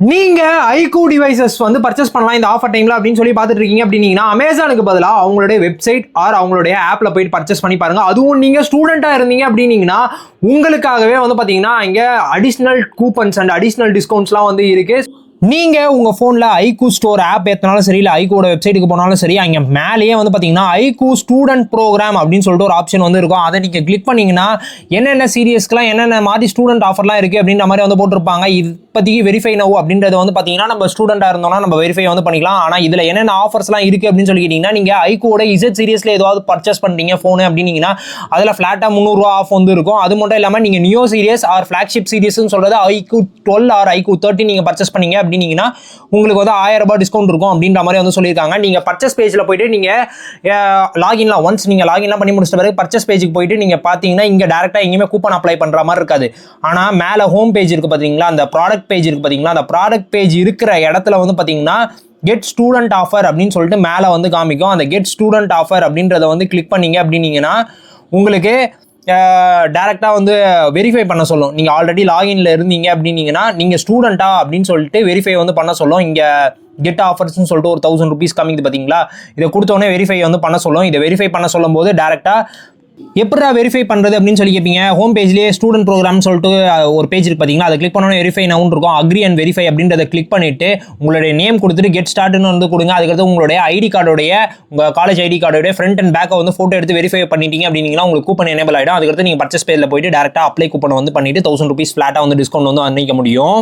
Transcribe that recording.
நீங்க iQOO devices வந்து purchase பண்ணலாம் இந்த ஆஃபர் டைம்ல அப்படின்னு சொல்லி பார்த்துட்டு இருக்கீங்க அப்படின்னீங்கன்னா அமேசானுக்கு பதிலாக அவங்களுடைய வெப்சைட் ஆர் அவங்களுடைய ஆப்ல போயிட்டு பர்ச்சேஸ் பண்ணி பாருங்க. அதுவும் நீங்க ஸ்டூடெண்டா இருந்தீங்க அப்படின்னீங்கன்னா உங்களுக்காகவே வந்து பாத்தீங்கன்னா இங்க அடிஷனல் கூப்பன்ஸ் அண்ட் அடிஷனல் டிஸ்கவுண்ட்ஸ்லாம் வந்து இருக்கு. நீங்க உங்க போன்ல ஐகூ ஸ்டோர் ஆப் ஏத்தினாலும் சரி, இல்ல ஐகூட வெப்சைட்டுக்கு போனாலும் சரி, அங்க மேலேயே வந்து பாத்தீங்கன்னா ஐகூ ஸ்டூடெண்ட் ப்ரோக்ராம் அப்படின்னு சொல்லிட்டு ஒரு ஆப்ஷன் வந்து இருக்கும். அதை நீங்க கிளிக் பண்ணீங்கன்னா என்னென்ன சீரியஸ்க்குலாம் என்னென்ன மாதிரி ஸ்டூடெண்ட் ஆஃபர்லாம் இருக்கு அப்படின்ற மாதிரி வந்து போட்டிருப்பாங்க. இப்போதைக்கு வெரிஃபை நவ் அப்படின்றது வந்து பாத்தீங்கன்னா நம்ம ஸ்டூடெண்டா இருந்தோம்னா நம்ம வெரிஃபை வந்து பண்ணிக்கலாம். ஆனா இதுல என்னென்ன ஆஃபர்ஸ்லாம் இருக்கு அப்படின்னு சொல்லிக்கிட்டீங்கன்னா, நீங்க ஐகூட இசட் சீரியஸ்ல ஏதாவது பர்ச்சேஸ் பண்றீங்க போனு அப்படின்னீங்கன்னா அதுல ஃபிளாட்டா 300 ரூபா ஆஃப் வந்து இருக்கும். அது மட்டும் இல்லாம நீங்க நியோ சீரியஸ் ஆர் ஃபிளாக்ஷிப் சீரியஸ்னு சொல்றது ஐகூ 12 ஆர் ஐகூ 13 நீங்க பர்ச்சேஸ் பண்ணீங்க அப்படின்னீங்கன்னா உங்களுக்கு வந்து 1000 ரூபாய் டிஸ்கவுண்ட் இருக்கும் அப்படின்ற மாதிரி வந்து சொல்லியிருக்காங்க. நீங்க பர்ச்சேஸ் பேஜ்ல போயிட்டு நீங்க லாகின்லாம் ஒன்ஸ் நீங்க லாகின்லாம் பண்ணி முடிச்சிட்ட பிறகு பர்ச்சேஸ் பேஜுக்கு போயிட்டு நீங்க பாத்தீங்கன்னா இங்க டைரக்டா எங்கேயுமே கூப்பன் அப்ளை பண்ற மாதிரி இருக்காது. ஆனா மேல ஹோம் பேஜ் இருக்கு பாத்தீங்களா, அந்த ப்ராடக்ட் பேஜ் இருக்கு பாத்தீங்களா, அந்த ப்ராடக்ட் பேஜ் இருக்கிற இடத்துல வந்து பாத்தீங்கன்னா கெட் ஸ்டூடெண்ட் ஆஃபர் அப்படின்னு சொல்லிட்டு மேல வந்து காமிக்கும். அந்த கெட் ஸ்டூடெண்ட் ஆஃபர் அப்படின்றத வந்து கிளிக் பண்ணீங்க அப்படின்னீங்கன்னா உங்களுக்கு டைரக்டா வந்து வெரிஃபை பண்ண சொல்லும். நீங்க ஆல்ரெடி லாகின்ல இருந்தீங்க அப்படின்னீங்கன்னா நீங்க ஸ்டூடெண்டா அப்படின்னு சொல்லிட்டு வெரிஃபை வந்து பண்ண சொல்லும். இங்க கெட் ஆஃபர்ஸ்னு சொல்லிட்டு ஒரு 1000 rupees கம்மிங் பாத்தீங்களா, இதை கொடுத்தோடனே வெரிஃபை வந்து பண்ண சொல்லும். இதை வெரிஃபை பண்ண சொல்லும் போது டைரக்டா எப்படா வெரிஃபை பண்றது அப்படின்னு சொல்லி கேட்பீங்க. ஹோம் பேஜ்லேயே ஸ்டூடெண்ட் ப்ரோக்ராம் சொல்லிட்டு ஒரு பேஜ் இருக்கு பாத்தீங்களா, அதை கிளிக் பண்ணோன்னே வெரிஃபை நவுன் இருக்கும். அக்ரி அண்ட் வெரிஃபை அப்படின்றத கிளிக் பண்ணிட்டு உங்களுடைய நேம் கொடுத்துட்டு கெட் ஸ்டார்ட்னு வந்து கொடுங்க. அதுக்கடுத்து உங்களுடைய ஐடி கார்டோடைய உங்க காலேஜ் ஐடி கார்டோடைய ஃப்ரண்ட் அண்ட் பேக்கை வந்து போட்டோ எடுத்து வெரிஃபை பண்ணிட்டீங்க அப்படின்னா உங்களுக்கு கூப்பன் எனேபிள் ஆயிடும். அதுக்கடுத்து நீங்க பர்ச்சேஸ் பேஜ்ல போயிட்டு டேரக்டா அப்ளை கூப்பன் வந்து பண்ணிட்டு 1000 rupees ஃபிளாட்டா வந்து டிஸ்கவுண்ட் வந்து அன்னைக்க முடியும்.